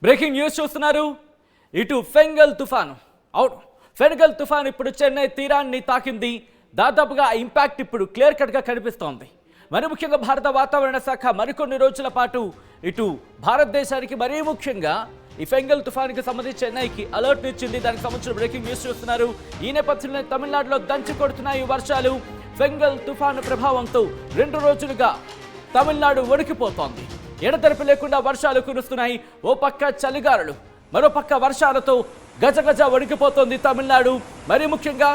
Breaking news చూస్తున్నారు. ఇటు Fengal తుఫాను అవును ఫెంగల్ తుఫాను ఇప్పుడు చెన్నై తీరాన్ని తాకింది. దాదాపుగా ఆ ఇంపాక్ట్ ఇప్పుడు క్లియర్ కట్గా కనిపిస్తోంది. మరి ముఖ్యంగా భారత వాతావరణ శాఖ మరికొన్ని రోజుల పాటు ఇటు భారతదేశానికి మరీ ముఖ్యంగా ఈ ఫెంగల్ తుఫానుకి సంబంధించి చెన్నైకి అలర్ట్ ఇచ్చింది. దానికి సంబంధించిన బ్రేకింగ్ న్యూస్ చూస్తున్నారు. ఈ నేపథ్యంలో తమిళనాడులో దంచి కొడుతున్నాయి వర్షాలు. ఫెంగల్ తుఫాను ప్రభావంతో 2 రోజులుగా తమిళనాడు వణికిపోతోంది. ఎడతెరిపి లేకుండా వర్షాలు కురుస్తున్నాయి. ఓ పక్క చలిగాలులు, మరో పక్క వర్షాలతో గజగజ వణికిపోతోంది తమిళనాడు. మరి ముఖ్యంగా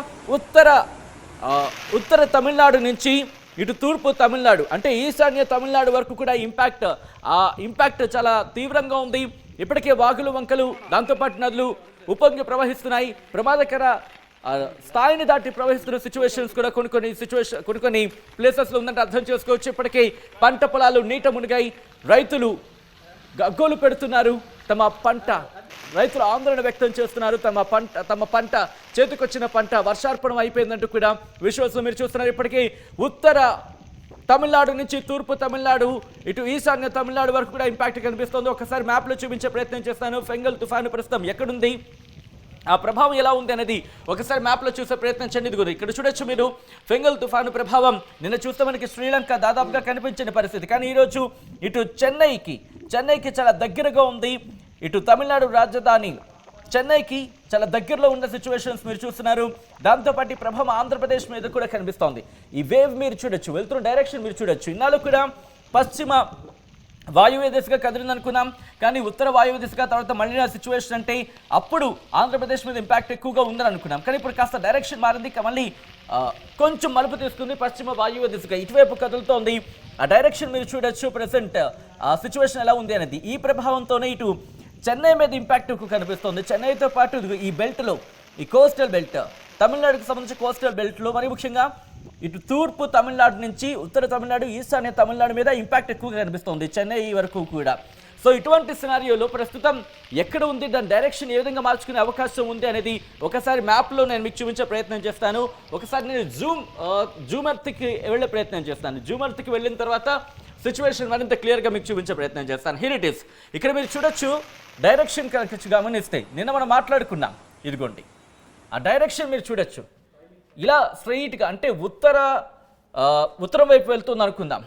ఉత్తర తమిళనాడు నుంచి ఇటు తూర్పు తమిళనాడు అంటే ఈశాన్య తమిళనాడు వరకు కూడా ఇంపాక్ట్ చాలా తీవ్రంగా ఉంది. ఇప్పటికే వాగులు వంకలు దాంతోపాటు నదులు ఉప్పొంగి ప్రవహిస్తున్నాయి. ప్రమాదకర స్థాయిని దాటి ప్రవహిస్తున్న సిచ్యువేషన్స్ కూడా కొన్ని ప్లేసెస్లో ఉందంటే అర్థం చేసుకోవచ్చు. ఇప్పటికే పంట పొలాలు నీట మునిగాయి. రైతులు గగ్గోలు పెడుతున్నారు. రైతులు ఆందోళన వ్యక్తం చేస్తున్నారు. తమ పంట చేతికొచ్చిన పంట వర్షార్పణం అయిపోయిందంటూ కూడా విజువల్స్లో మీరు చూస్తున్నారు. ఇప్పటికీ ఉత్తర తమిళనాడు నుంచి తూర్పు తమిళనాడు ఇటు ఈశాన్య తమిళనాడు వరకు కూడా ఇంపాక్ట్ కనిపిస్తుంది. ఒకసారి మ్యాప్లో చూపించే ప్రయత్నం చేస్తాను. ఫెంగల్ తుఫాను ప్రస్తుతం ఎక్కడుంది, ఆ ప్రభావం ఎలా ఉంది అనేది ఒకసారి మ్యాప్లో చూసే ప్రయత్నం చేయండి. ఇదిగో ఇక్కడ చూడొచ్చు మీరు ఫెంగల్ తుఫాను ప్రభావం. నిన్న చూస్తే మనకి శ్రీలంక దాదాపుగా కనిపించిన పరిస్థితి, కానీ ఈరోజు ఇటు చెన్నైకి చాలా దగ్గరగా ఉంది. ఇటు తమిళనాడు రాజధాని చెన్నైకి చాలా దగ్గరలో ఉన్న సిచ్యువేషన్స్ మీరు చూస్తున్నారు. దాంతోపాటు ఈ ప్రభావం ఆంధ్రప్రదేశ్ మీద కూడా కనిపిస్తోంది. ఈ వేవ్ మీరు చూడొచ్చు, వెళ్తున్న డైరెక్షన్ మీరు చూడొచ్చు. ఇన్నాళ్ళు కూడా పశ్చిమ వాయువ్య దిశగా కదిలిందనుకున్నాం, కానీ ఉత్తర వాయువ్య దిశగా తర్వాత మళ్ళీ సిచ్యువేషన్ అంటే అప్పుడు ఆంధ్రప్రదేశ్ మీద ఇంపాక్ట్ ఎక్కువగా ఉందని అనుకున్నాం. కానీ ఇప్పుడు కాస్త డైరెక్షన్ మారింది, మళ్ళీ కొంచెం మలుపు తీసుకుంది. పశ్చిమ వాయువ్య దిశగా ఇటువైపు కదులుతోంది. ఆ డైరెక్షన్ మీరు చూడొచ్చు. ప్రెసెంట్ సిచ్యువేషన్ ఎలా ఉంది అనేది. ఈ ప్రభావంతోనే ఇటు చెన్నై మీద ఇంపాక్ట్ ఎక్కువ కనిపిస్తుంది. చెన్నైతో పాటు ఈ బెల్ట్లో, ఈ కోస్టల్ బెల్ట్, తమిళనాడుకు సంబంధించి కోస్టల్ బెల్ట్లో మరి ముఖ్యంగా ఇటు తూర్పు తమిళనాడు నుంచి ఉత్తర తమిళనాడు, ఈశాన్య తమిళనాడు మీద ఇంపాక్ట్ ఎక్కువగా కనిపిస్తుంది చెన్నై వరకు కూడా. సో ఇటువంటి సినారియోలో ప్రస్తుతం ఎక్కడ ఉంది, దాని డైరెక్షన్ ఏ విధంగా మార్చుకునే అవకాశం ఉంది అనేది ఒకసారి మ్యాప్లో నేను మీకు చూపించే ప్రయత్నం చేస్తాను. ఒకసారి నేను జూమ్ ఎర్త్కి వెళ్ళే ప్రయత్నం చేస్తాను. జూమ్ ఎర్త్కి వెళ్ళిన తర్వాత సిచ్యువేషన్ మరింత క్లియర్గా మీకు చూపించే ప్రయత్నం చేస్తాను. Here it is. ఇక్కడ మీరు చూడొచ్చు డైరెక్షన్ కనుక గమనిస్తే నిన్న మనం మాట్లాడుకున్నాం. ఇదిగోండి ఆ డైరెక్షన్ మీరు చూడొచ్చు. ఇలా స్ట్రైట్గా అంటే ఉత్తరం వైపు వెళ్తుంది అనుకుందాం,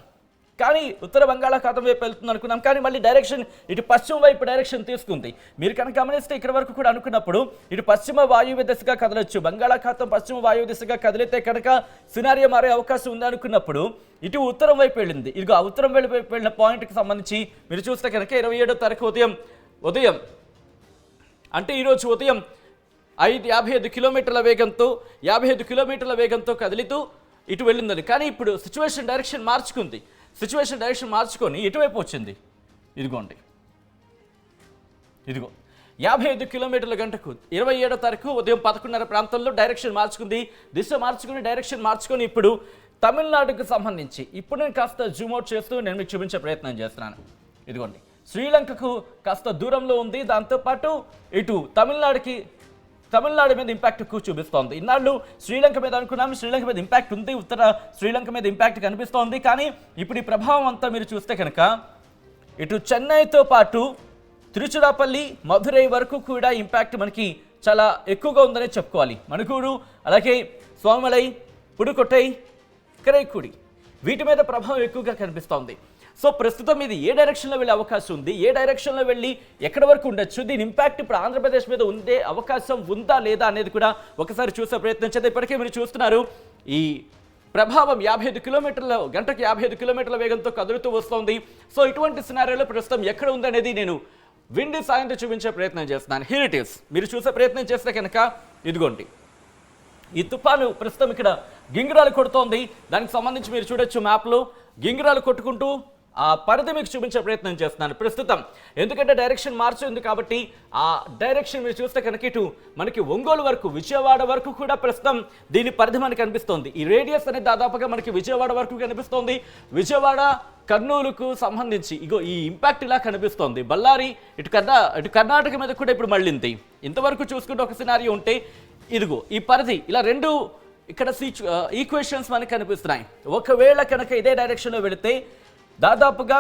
కానీ ఉత్తర బంగాళాఖాతం వైపు వెళ్తుంది అనుకున్నాం, కానీ మళ్ళీ డైరెక్షన్ ఇటు పశ్చిమ వైపు డైరెక్షన్ తీసుకుంది. మీరు కనుక గమనిస్తే ఇక్కడ వరకు కూడా అనుకున్నప్పుడు ఇటు పశ్చిమ వాయువ్య దిశగా కదలొచ్చు. బంగాళాఖాతం పశ్చిమ వాయువ్య దిశగా కదిలితే కనుక సినారియో మారే అవకాశం ఉంది అనుకున్నప్పుడు ఇటు ఉత్తరం వైపు వెళ్ళింది. ఇదిగో ఆ ఉత్తరం వైపు వెళ్ళిన పాయింట్కి సంబంధించి మీరు చూస్తే కనుక 27వ తారీఖు ఉదయం అంటే ఈరోజు ఉదయం 55 కిలోమీటర్ల వేగంతో కదిలితూ ఇటు వెళ్ళిందని. కానీ ఇప్పుడు సిచ్యువేషన్ డైరెక్షన్ మార్చుకొని ఇటువైపు వచ్చింది. ఇదిగో 55 కిలోమీటర్ల గంటకు 27వ తారీఖు ఉదయం 11:30 ప్రాంతంలో డైరెక్షన్ మార్చుకుంది. దిశ మార్చుకుని డైరెక్షన్ మార్చుకొని ఇప్పుడు తమిళనాడుకు సంబంధించి ఇప్పుడు నేను కాస్త జూమ్అవుట్ చేస్తూ నేను మీకు చూపించే ప్రయత్నం చేస్తున్నాను. ఇదిగోండి శ్రీలంకకు కాస్త దూరంలో ఉంది. దాంతోపాటు ఇటు తమిళనాడు మీద ఇంపాక్ట్ ఎక్కువ చూపిస్తోంది. ఇన్నాళ్ళు శ్రీలంక మీద అనుకున్నాము, శ్రీలంక మీద ఇంపాక్ట్ ఉంది, ఉత్తర శ్రీలంక మీద ఇంపాక్ట్ కనిపిస్తోంది. కానీ ఇప్పుడు ఈ ప్రభావం అంతా మీరు చూస్తే కనుక ఇటు చెన్నైతో పాటు తిరుచిరాపల్లి, మధురై వరకు కూడా ఇంపాక్ట్ మనకి చాలా ఎక్కువగా ఉందనే చెప్పుకోవాలి. మణుగూరు, అలాగే స్వామిమలై, పుడుకొట్టై, కరైకుడి వీటి మీద ప్రభావం ఎక్కువగా కనిపిస్తోంది. సో ప్రస్తుతం ఇది ఏ డైరెక్షన్లో వెళ్ళే అవకాశం ఉంది, ఏ డైరెక్షన్లో వెళ్ళి ఎక్కడి వరకు ఉండొచ్చు, దీని ఇంపాక్ట్ ఇప్పుడు ఆంధ్రప్రదేశ్ మీద ఉండే అవకాశం ఉందా లేదా అనేది కూడా ఒకసారి చూసే ప్రయత్నం చేద్దాం. ఇప్పటికే మీరు చూస్తున్నారు ఈ ప్రభావం 55 కిలోమీటర్ల వేగంతో కదులుతూ వస్తోంది. సో ఇటువంటి సినారియోలో ప్రస్తుతం ఎక్కడ ఉందనేది నేను విండి సాయంతో చూపించే ప్రయత్నం చేస్తున్నాను. Here it is. మీరు చూసే ప్రయత్నం చేస్తే కనుక ఇదిగోండి ఈ తుఫాను ప్రస్తుతం ఇక్కడ గింగిరాలు కొడుతోంది. దానికి సంబంధించి మీరు చూడొచ్చు మ్యాప్లో గింగిరాలు కొట్టుకుంటూ ఆ పరిధి మీకు చూపించే ప్రయత్నం చేస్తున్నాను ప్రస్తుతం. ఎందుకంటే డైరెక్షన్ మార్చింది కాబట్టి ఆ డైరెక్షన్ మీరు చూస్తే కనుక ఇటు మనకి ఒంగోలు వరకు, విజయవాడ వరకు కూడా ప్రస్తుతం దీని పరిధి మనకి కనిపిస్తోంది. ఈ రేడియస్ అనేది దాదాపుగా మనకి విజయవాడ వరకు కనిపిస్తోంది. విజయవాడ, కర్నూలుకు సంబంధించి ఇగో ఈ ఇంపాక్ట్ ఇలా కనిపిస్తోంది. బళ్ళారి, ఇటు కర్ణాటక మీద కూడా ఇప్పుడు మళ్ళింది. ఇంతవరకు చూసుకుంటే ఒక సినారియో ఉంటే ఇదిగో ఈ పరిధి ఇలా రెండు ఇక్కడ ఈక్వేషన్స్ మనకి కనిపిస్తున్నాయి. ఒకవేళ కనుక ఇదే డైరెక్షన్లో వెళితే దాదాపుగా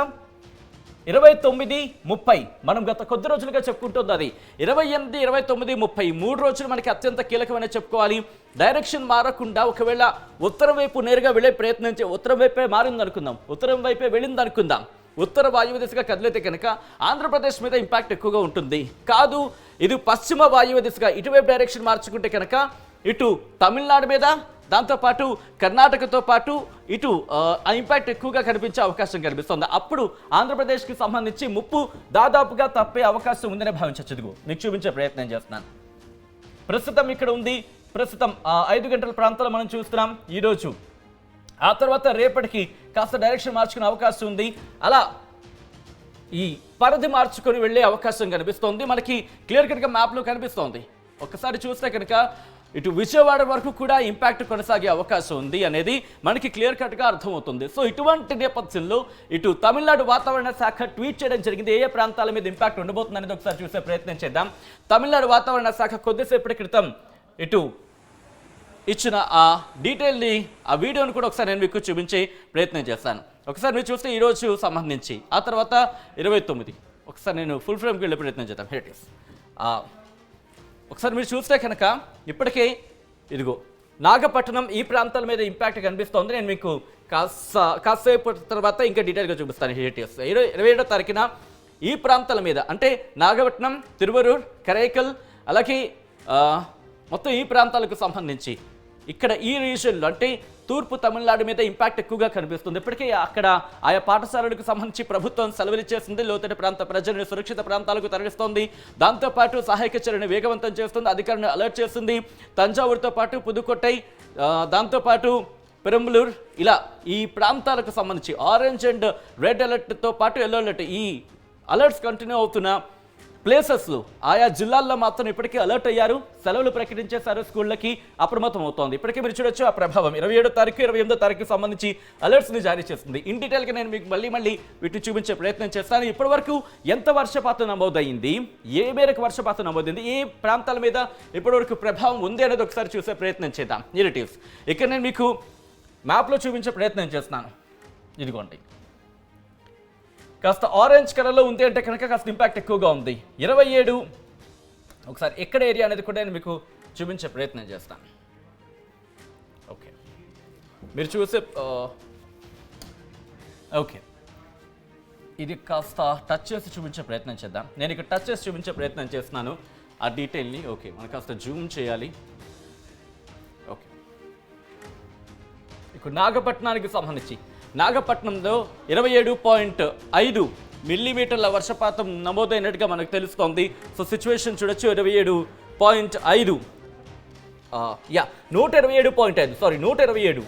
29-30 మనం గత కొద్ది రోజులుగా చెప్పుకుంటుంది అది 28, 29, 30 3 రోజులు మనకి అత్యంత కీలకమైన చెప్పుకోవాలి. డైరెక్షన్ మారకుండా ఒకవేళ ఉత్తరం వైపు నేరుగా వెళ్ళే ప్రయత్నం ఉత్తరం వైపే మారింది అనుకుందాం, ఉత్తరం వైపే వెళ్ళింది అనుకుందాం, ఉత్తర వాయువ్య దిశగా కదిలితే కనుక ఆంధ్రప్రదేశ్ మీద ఇంపాక్ట్ ఎక్కువగా ఉంటుంది. కాదు ఇది పశ్చిమ వాయువ్య దిశగా ఇటువైపు డైరెక్షన్ మార్చుకుంటే కనుక ఇటు తమిళనాడు మీద దాంతోపాటు కర్ణాటకతో పాటు ఇటు ఆ ఇంపాక్ట్ ఎక్కువగా కనిపించే అవకాశం కనిపిస్తుంది. అప్పుడు ఆంధ్రప్రదేశ్కి సంబంధించి ముప్పు దాదాపుగా తప్పే అవకాశం ఉందనే భావించవచ్చు. మీకు చూపించే ప్రయత్నం చేస్తున్నాను. ప్రస్తుతం ఇక్కడ ఉంది, ప్రస్తుతం 5 గంటల ప్రాంతంలో మనం చూస్తున్నాం ఈరోజు. ఆ తర్వాత రేపటికి కాస్త డైరెక్షన్ మార్చుకునే అవకాశం ఉంది. అలా ఈ పరిధి మార్చుకొని వెళ్ళే అవకాశం కనిపిస్తోంది. మనకి క్లియర్ కట్గా మ్యాప్లో కనిపిస్తోంది. ఒక్కసారి చూస్తే కనుక ఇటు విజయవాడ వరకు కూడా ఇంపాక్ట్ కొనసాగే అవకాశం ఉంది అనేది మనకి క్లియర్ కట్గా అర్థమవుతుంది. సో ఇటువంటి నేపథ్యంలో ఇటు తమిళనాడు వాతావరణ శాఖ ట్వీట్ చేయడం జరిగింది. ఏ ప్రాంతాల మీద ఇంపాక్ట్ ఉండబోతుంది అనేది ఒకసారి చూసే ప్రయత్నం చేద్దాం. తమిళనాడు వాతావరణ శాఖ కొద్దిసేపటి క్రితం ఇటు ఇచ్చిన ఆ డీటెయిల్ని, ఆ వీడియోని కూడా ఒకసారి నేను మీకు చూపించే ప్రయత్నం చేస్తాను. ఒకసారి మీరు చూస్తే ఈరోజు సంబంధించి ఆ తర్వాత 29 ఒకసారి నేను ఫుల్ ఫ్రేమ్కి వెళ్ళే ప్రయత్నం చేద్దాం. Here it is. ఒకసారి మీరు చూస్తే కనుక ఇప్పటికే ఇదిగో నాగపట్నం ఈ ప్రాంతాల మీద ఇంపాక్ట్ కనిపిస్తోంది. నేను మీకు కాసేపు తర్వాత ఇంకా డీటెయిల్గా చూపిస్తాను. Here it is. 27వ తారీఖున ఈ ప్రాంతాల మీద అంటే నాగపట్నం, తిరువరూర్, కరైకల్ అలాగే మొత్తం ఈ ప్రాంతాలకు సంబంధించి ఇక్కడ ఈ రీజియన్లో అంటే తూర్పు తమిళనాడు మీద ఇంపాక్ట్ ఎక్కువగా కనిపిస్తుంది. ఇప్పటికే అక్కడ ఆయా పాఠశాలలకు సంబంధించి ప్రభుత్వం సెలవులు ఇచ్చేస్తుంది. లోతట్టు ప్రాంత ప్రజలను సురక్షిత ప్రాంతాలకు తరలిస్తోంది. దాంతోపాటు సహాయక చర్యను వేగవంతం చేస్తుంది. అధికారులను అలర్ట్ చేస్తుంది. తంజావూరుతో పాటు పుదుకొట్టై, దాంతోపాటు పెరంబలూరు ఇలా ఈ ప్రాంతాలకు సంబంధించి ఆరెంజ్ అండ్ రెడ్ అలర్ట్తో పాటు ఎల్లో అలర్ట్ ఈ అలర్ట్స్ కంటిన్యూ అవుతున్న ప్లేసెస్లో ఆయా జిల్లాల్లో మాత్రం ఇప్పటికే అలర్ట్ అయ్యారు. సెలవులు ప్రకటించేశారు. స్కూళ్ళకి అప్రమత్తం అవుతోంది. ఇప్పటికే మీరు చూడొచ్చు ఆ ప్రభావం 27వ తారీఖు 28వ తారీఖు సంబంధించి అలర్ట్స్ని జారీ చేస్తుంది. ఇన్ డీటెయిల్గా నేను మీకు మళ్ళీ వీటిని చూపించే ప్రయత్నం చేస్తాను. ఇప్పటి వరకు ఎంత వర్షపాతం నమోదైంది, ఏ మేరకు వర్షపాతం నమోదైంది, ఏ ప్రాంతాల మీద ఇప్పటివరకు ప్రభావం ఉంది అనేది ఒకసారి చూసే ప్రయత్నం చేద్దాం. నెగటివ్స్ ఇక్కడ నేను మీకు మ్యాప్లో చూపించే ప్రయత్నం చేస్తున్నాను. ఇదిగోండి కాస్త ఆరెంజ్ కలర్లో ఉంది అంటే కనుక కాస్త ఇంపాక్ట్ ఎక్కువగా ఉంది. 27 ఒకసారి ఎక్కడ ఏరియా అనేది కూడా నేను మీకు చూపించే ప్రయత్నం చేస్తాను. ఓకే మీరు చూసే ఓకే ఇది కాస్త టచ్ చేసి చూపించే ప్రయత్నం చేద్దాం. నేను ఇక్కడ టచ్ చేసి చూపించే ప్రయత్నం చేస్తున్నాను ఆ డీటెయిల్ని. ఓకే మనం కాస్త జూమ్ చేయాలి. ఓకే ఇక్కడ నాగపట్నానికి సంబంధించి నాగపట్నంలో 27.5 మిల్లీమీటర్ల వర్షపాతం నమోదైనట్టుగా మనకు తెలుస్తోంది. సో సిచ్యువేషన్ చూడొచ్చు. 27.5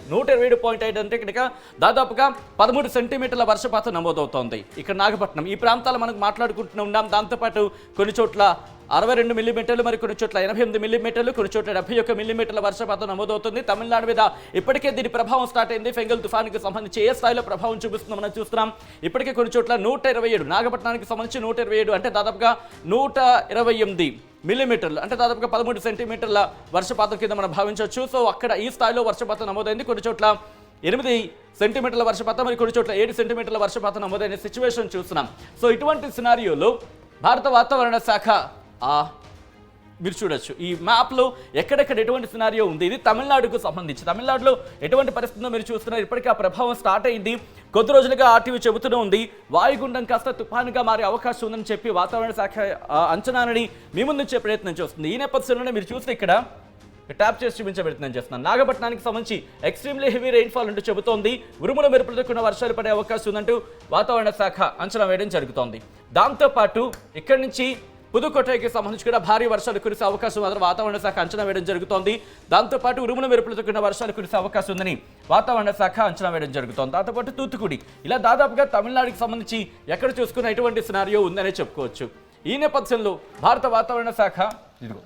127.5 అంటే కనుక దాదాపుగా 13 సెంటీమీటర్ల వర్షపాతం నమోదవుతోంది ఇక్కడ నాగపట్నం. ఈ ప్రాంతాలు మనకు మాట్లాడుకుంటూ ఉన్నాం. దాంతోపాటు కొన్ని చోట్ల 62 మిల్లీమీటర్లు, మరి కొన్ని చోట్ల 88 మిల్లీమీటర్లు, కొన్ని చోట్ల 71 మిల్లీమీటర్ల వర్షపాతం నమోదవుతుంది. తమిళనాడు మీద ఇప్పటికే దీని ప్రభావం స్టార్ట్ అయింది. ఫెంగల్ తుఫానుకి సంబంధించి ఏ స్థాయిలో ప్రభావం చూపిస్తుందో మనం చూస్తున్నాం. ఇప్పటికే కొన్ని చోట్ల 127 నాగపట్నానికి సంబంధించి 127 అంటే దాదాపుగా 128 మిల్లీమీటర్లు అంటే దాదాపుగా 13 సెంటీమీటర్ల వర్షపాతం కింద మనం భావించవచ్చు. సో అక్కడ ఈ స్థాయిలో వర్షపాతం నమోదైంది. కొన్ని చోట్ల 8 సెంటీమీటర్ల వర్షపాతం, మరి కొన్ని చోట్ల 7 సెంటీమీటర్ల వర్షపాతం నమోదైన సిచ్యువేషన్ చూస్తున్నాం. సో ఇటువంటి సినారియోలో భారత వాతావరణ శాఖ మీరు చూడొచ్చు ఈ మ్యాప్లో ఎక్కడెక్కడ ఎటువంటి సినారియో ఉంది. ఇది తమిళనాడుకు సంబంధించి. తమిళనాడులో ఎటువంటి పరిస్థితుందో మీరు చూస్తున్నారు. ఇప్పటికీ ఆ ప్రభావం స్టార్ట్ అయింది. కొద్ది రోజులుగా ఆర్టీవీ చెబుతూనే ఉంది వాయుగుండం కాస్త తుఫానుగా మారే అవకాశం ఉందని చెప్పి వాతావరణ శాఖ అంచనాలని మీ ముందుంచే ప్రయత్నం చేస్తుంది. ఈ నేపథ్యంలోనే మీరు చూస్తే ఇక్కడ ట్యాప్ చేసి చూపించే ప్రయత్నం చేస్తున్నాను. నాగపట్నానికి సంబంధించి ఎక్స్ట్రీమ్లీ హెవీ రెయిన్ఫాల్ అంటూ చెబుతోంది. ఉరుముల మెరుపులతో కూడిన వర్షాలు పడే అవకాశం ఉందంటూ వాతావరణ శాఖ అంచనా వేయడం జరుగుతోంది. దాంతోపాటు ఇక్కడి నుంచి పుదుకోటైకి సంబంధించి కూడా భారీ వర్షాలు కురిసే అవకాశం మాత్రం వాతావరణ శాఖ అంచనా వేయడం జరుగుతోంది. దాంతోపాటు ఉరుముల మెరుపులతో కూడిన వర్షాలు కురిసే అవకాశం ఉందని వాతావరణ శాఖ అంచనా వేయడం జరుగుతోంది. దాంతోపాటు తూత్తుకుడి ఇలా దాదాపుగా తమిళనాడుకి సంబంధించి ఎక్కడ చూసుకున్న ఎటువంటి సినారియో ఉందనే చెప్పుకోవచ్చు. ఈ నేపథ్యంలో భారత వాతావరణ శాఖ ఇదిగో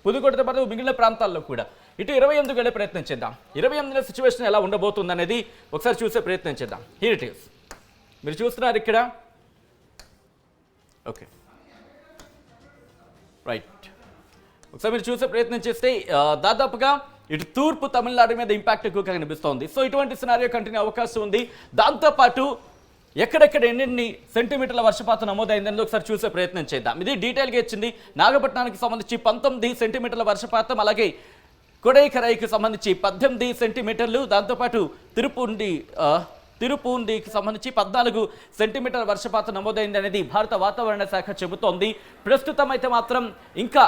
పుదుకోటతో పాటు మిగిలిన ప్రాంతాల్లో కూడా ఇటు 28 వెళ్ళే ప్రయత్నం చేద్దాం. 28 సిచ్యువేషన్ ఎలా ఉండబోతుంది అనేది ఒకసారి చూసే ప్రయత్నం చేద్దాం. Here it is. మీరు చూస్తున్నారు ఇక్కడ. Okay right. ఒకసారి మీరు చూసే ప్రయత్నం చేస్తే దాదాపుగా ఇటు తూర్పు తమిళనాడు మీద ఇంపాక్ట్ ఎక్కువగా కనిపిస్తోంది. సో ఇటువంటి సినారియో కంటిన్యూ అవకాశం ఉంది. దాంతోపాటు ఎక్కడెక్కడ ఎన్ని సెంటీమీటర్ల వర్షపాతం నమోదైందని ఒకసారి చూసే ప్రయత్నం చేద్దాం. ఇది డీటెయిల్గా ఇచ్చింది. నాగపట్నానికి సంబంధించి 19 సెంటీమీటర్ల వర్షపాతం, అలాగే కొడైకరైకి సంబంధించి 18 సెంటీమీటర్లు, దాంతోపాటు తిరుపూండికి సంబంధించి 14 సెంటీమీటర్ల వర్షపాతం నమోదైంది అనేది భారత వాతావరణ శాఖ చెబుతోంది. ప్రస్తుతం అయితే మాత్రం ఇంకా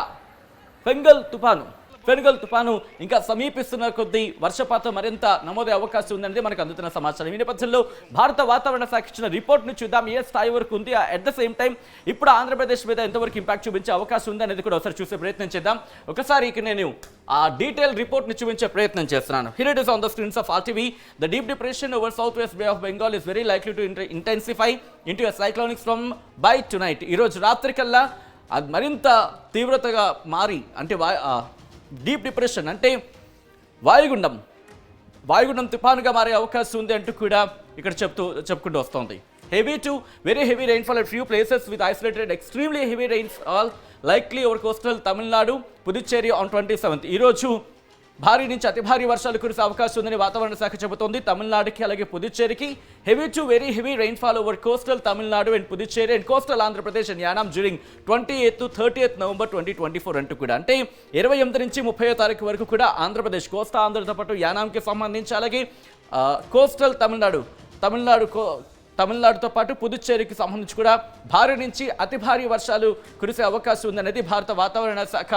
ఫెనుగల్ తుఫాను ఇంకా సమీపిస్తున్న కొద్దీ వర్షపాతం మరింత నమోదే అవకాశం ఉందనేది మనకు అందుతున్న సమాచారం. ఈ నేపథ్యంలో భారత వాతావరణ శాఖ ఇచ్చిన రిపోర్ట్ను చూద్దాం. ఏ స్థాయి వరకు ఉంది, అట్ ద సేమ్ టైం ఇప్పుడు ఆంధ్రప్రదేశ్ మీద ఎంతవరకు ఇంపాక్ట్ చూపించే అవకాశం ఉంది అనేది కూడా ఒకసారి చూసే ప్రయత్నం చేద్దాం. ఒకసారి ఇక నేను ఆ డీటెయిల్ రిపోర్ట్ని చూపించే ప్రయత్నం చేస్తున్నాను. Here it is on the screens of RTV. The deep depression over southwest Bay of Bengal is very likely to intensify into a cyclonic storm by tonight. ఈరోజు రాత్రి కల్లా అది మరింత తీవ్రతగా మారి, అంటే డీప్ డిప్రెషన్ అంటే వాయుగుండం తుఫానుగా మారే అవకాశం ఉంది అంటూ కూడా ఇక్కడ చెప్పుకుంటూ వస్తోంది. Heavy to very heavy rainfall at few places with isolated extremely heavy rainfall likely over coastal Tamil Puducherry on 27th. ఈరోజు భారీ నుంచి అతి భారీ వర్షాలు కురిసే అవకాశం ఉందని వాతావరణ శాఖ చెబుతోంది. తమిళనాడుకి అలాగే పుదుచ్చేరికి heavy to very heavy rainfall over coastal Tamil Nadu and Puducherry and coastal Andhra Pradesh and Yanam during 28th to 30th November 2024 అంటూ కూడా, అంటే 28 నుంచి 30వ తారీఖు వరకు కూడా ఆంధ్రప్రదేశ్ కోస్తా ఆంధ్రతో పాటు యానాంకి సంబంధించి, అలాగే కోస్టల్ తమిళనాడుతో పాటు పుదుచ్చేరికి సంబంధించి కూడా భారీ నుంచి అతి భారీ వర్షాలు కురిసే అవకాశం ఉందనేది భారత వాతావరణ శాఖ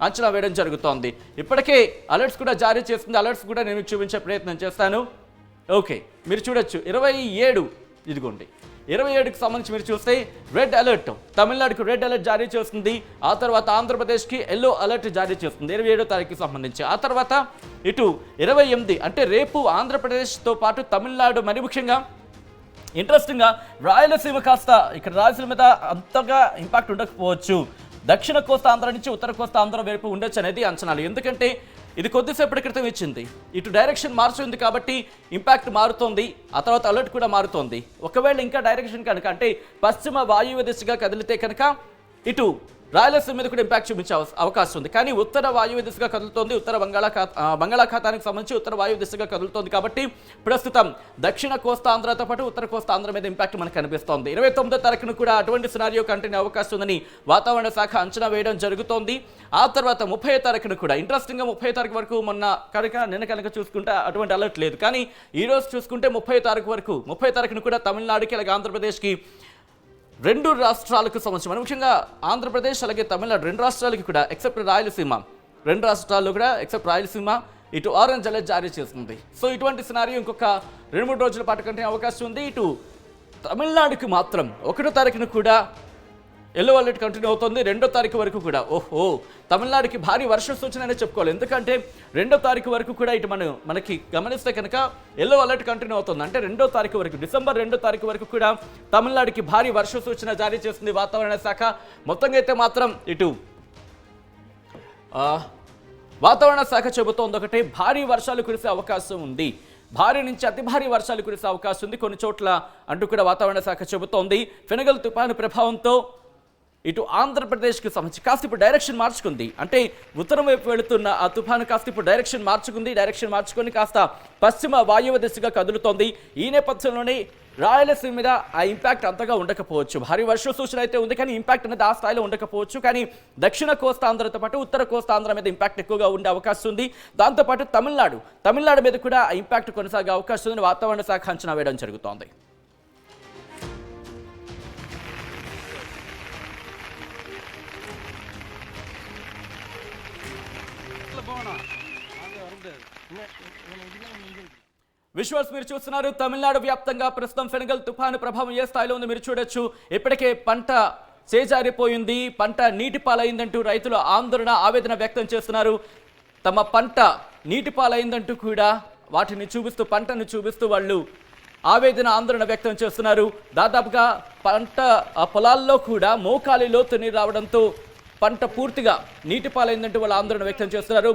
అంచనా వేయడం జరుగుతోంది. ఇప్పటికే అలర్ట్స్ కూడా జారీ చేస్తుంది. అలర్ట్స్ కూడా నేను చూపించే ప్రయత్నం చేస్తాను. ఓకే, మీరు చూడొచ్చు 27, ఇదిగోండి 27కి సంబంధించి మీరు చూస్తే రెడ్ అలర్ట్, తమిళనాడుకు రెడ్ అలర్ట్ జారీ చేస్తుంది. ఆ తర్వాత ఆంధ్రప్రదేశ్కి ఎల్లో అలర్ట్ జారీ చేస్తుంది 27వ తారీఖుకి సంబంధించి. ఆ తర్వాత ఇటు 28, అంటే రేపు ఆంధ్రప్రదేశ్తో పాటు తమిళనాడు, మరి ముఖ్యంగా ఇంట్రెస్టింగ్గా రాయలసీమ కాస్త, ఇక్కడ రాయలసీమ మీద అంతగా ఇంపాక్ట్ ఉండకపోవచ్చు, దక్షిణ కోస్తా ఆంధ్ర నుంచి ఉత్తర కోస్తా ఆంధ్ర వైపు ఉండొచ్చు అనేది అంచనాలు. ఎందుకంటే ఇది కొద్దిసేపటి క్రితం ఇచ్చింది, ఇటు డైరెక్షన్ మార్చుంది కాబట్టి ఇంపాక్ట్ మారుతోంది. ఆ తర్వాత అలర్ట్ కూడా మారుతోంది. ఒకవేళ ఇంకా డైరెక్షన్ కనుక, అంటే పశ్చిమ వాయువ్య దిశగా కదిలితే కనుక ఇటు రాయలసీమ మీద కూడా ఇంపాక్ట్ చూపించే అవకాశం ఉంది. కానీ ఉత్తర వాయువ్య దిశగా కదులుతోంది, ఉత్తర బంగాళాఖాతానికి సంబంధించి ఉత్తర వాయువ్య దిశగా కదులుతోంది కాబట్టి ప్రస్తుతం దక్షిణ కోస్తా ఆంధ్రతో పాటు ఉత్తర కోస్తా ఆంధ్ర మీద ఇంపాక్ట్ మనకు కనిపిస్తోంది. 29వ తారీఖున కూడా అటువంటి సినారియో కంటిన్యూ అవకాశం ఉందని వాతావరణ శాఖ అంచనా వేయడం జరుగుతోంది. ఆ తర్వాత 30వ తారీఖున కూడా ఇంట్రెస్టింగ్గా 30వ తారీఖు వరకు నిన్న కనుక చూసుకుంటే అటువంటి అలర్ట్ లేదు. కానీ ఈ రోజు చూసుకుంటే 30వ తారీఖున కూడా తమిళనాడుకి అలాగే ఆంధ్రప్రదేశ్కి, రెండు రాష్ట్రాలకు సంబంధించి, మరి ముఖ్యంగా ఆంధ్రప్రదేశ్ అలాగే తమిళనాడు రెండు రాష్ట్రాలకి కూడా ఎక్సెప్ట్ రాయలసీమ, రెండు రాష్ట్రాల్లో కూడా ఎక్సెప్ట్ రాయలసీమ ఇటు ఆరెంజ్ అలర్ట్ జారీ చేస్తుంది. సో ఇటువంటి సినారియో ఇంకొక 2-3 రోజుల పాటు కంటే అవకాశం ఉంది. ఇటు తమిళనాడుకి మాత్రం 1వ తారీఖున కూడా ఎల్లో అలర్ట్ కంటిన్యూ అవుతుంది. 2వ తారీఖు వరకు కూడా తమిళనాడుకి భారీ వర్ష సూచన అనే చెప్పుకోవాలి. ఎందుకంటే 2వ తారీఖు వరకు కూడా ఇటు మనకి గమనిస్తే కనుక ఎల్లో అలర్ట్ కంటిన్యూ అవుతుంది. అంటే 2వ తారీఖు వరకు, డిసెంబర్ 2వ తారీఖు వరకు కూడా తమిళనాడుకి భారీ వర్ష సూచన జారీ చేస్తుంది వాతావరణ శాఖ. మొత్తంగా అయితే మాత్రం ఇటు వాతావరణ శాఖ చెబుతోంది ఒకటే, భారీ వర్షాలు కురిసే అవకాశం ఉంది, భారీ నుంచి అతి భారీ వర్షాలు కురిసే అవకాశం ఉంది కొన్ని చోట్ల అంటూ కూడా వాతావరణ శాఖ చెబుతోంది. ఫెనుగల్ తుఫాను ప్రభావంతో ఇటు ఆంధ్రప్రదేశ్కి సంబంధించి కాస్త ఇప్పుడు డైరెక్షన్ మార్చుకుంది. అంటే ఉత్తరం వైపు వెళుతున్న ఆ తుఫాను కాస్త ఇప్పుడు డైరెక్షన్ మార్చుకొని కాస్త పశ్చిమ వాయువ్య దిశగా కదులుతోంది. ఈ నేపథ్యంలోనే రాయలసీమ మీద ఆ ఇంపాక్ట్ అంతగా ఉండకపోవచ్చు. భారీ వర్ష సూచన అయితే ఉంది, కానీ ఇంపాక్ట్ అనేది ఆ స్థాయిలో ఉండకపోవచ్చు. కానీ దక్షిణ కోస్తా ఆంధ్రతో పాటు ఉత్తర కోస్తా ఆంధ్ర మీద ఇంపాక్ట్ ఎక్కువగా ఉండే అవకాశం ఉంది. దాంతోపాటు తమిళనాడు మీద కూడా ఆ ఇంపాక్ట్ కొనసాగే అవకాశం ఉందని వాతావరణ శాఖ అంచనా వేయడం జరుగుతోంది. విజువల్స్ మీరు చూస్తున్నారు. తమిళనాడు వ్యాప్తంగా ప్రస్తుతం ఫెనుగల్ తుఫాను ప్రభావం ఏ స్థాయిలో ఉంది మీరు చూడొచ్చు. ఇప్పటికే పంట చేజారిపోయింది, పంట నీటి పాలైందంటూ రైతులు ఆవేదన వ్యక్తం చేస్తున్నారు. తమ పంట నీటి పాలైందంటూ కూడా పంటను చూపిస్తూ వాళ్ళు ఆందోళన వ్యక్తం చేస్తున్నారు. దాదాపుగా పంట పొలాల్లో కూడా మోకాలి లోతు నీరు రావడంతో పంట పూర్తిగా నీటి పాలైందంటూ వాళ్ళు ఆందోళన వ్యక్తం చేస్తున్నారు.